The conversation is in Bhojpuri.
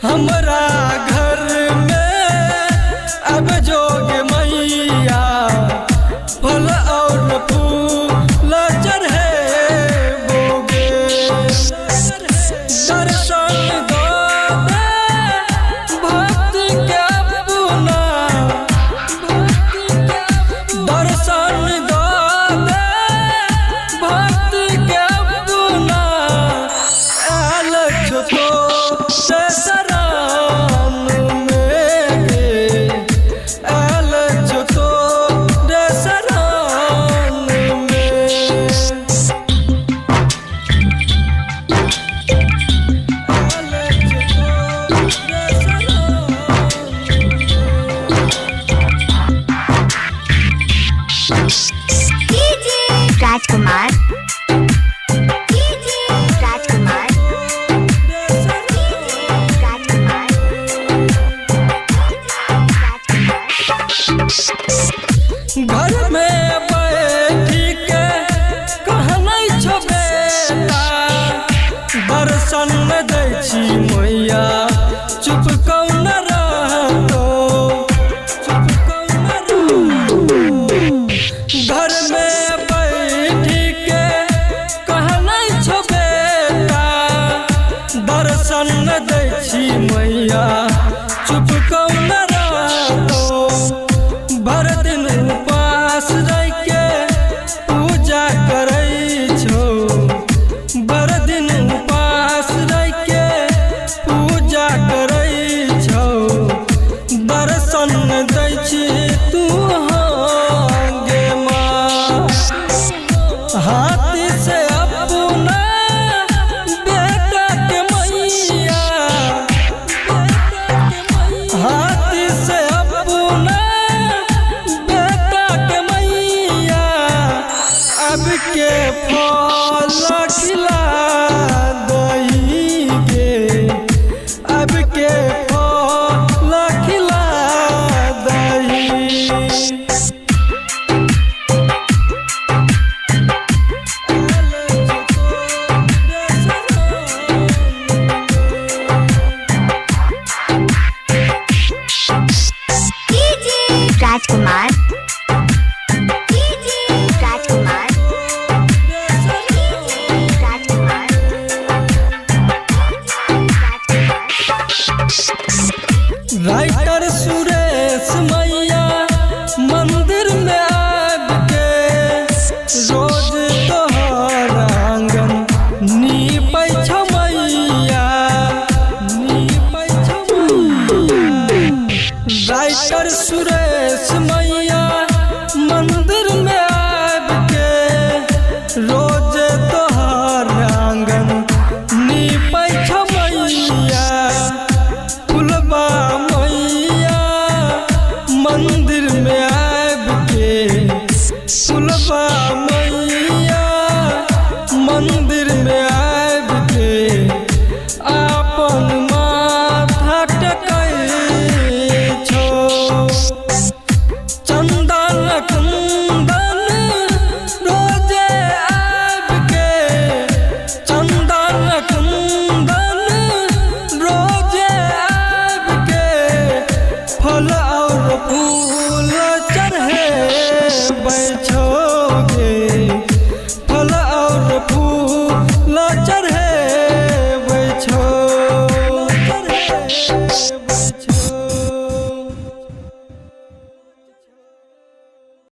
हमरा घर में अब जोग मैया फल और फूल चढ़े बोगे। दर्शन दो भक्त के अपना, दर्शन दो भक्त के अपना, आलख तो शरण में गे, आलख तो शरण में। राजकुमार राजकुमार घर में बैठी के कहनै छो बेटा, दर्शन दै छी मैया चुप कौन रहतो, चुप कौन रहतो। घर में बैठी के कहनै छो बेटा, दर्शन दै छी मैया चुप कौन रहतो।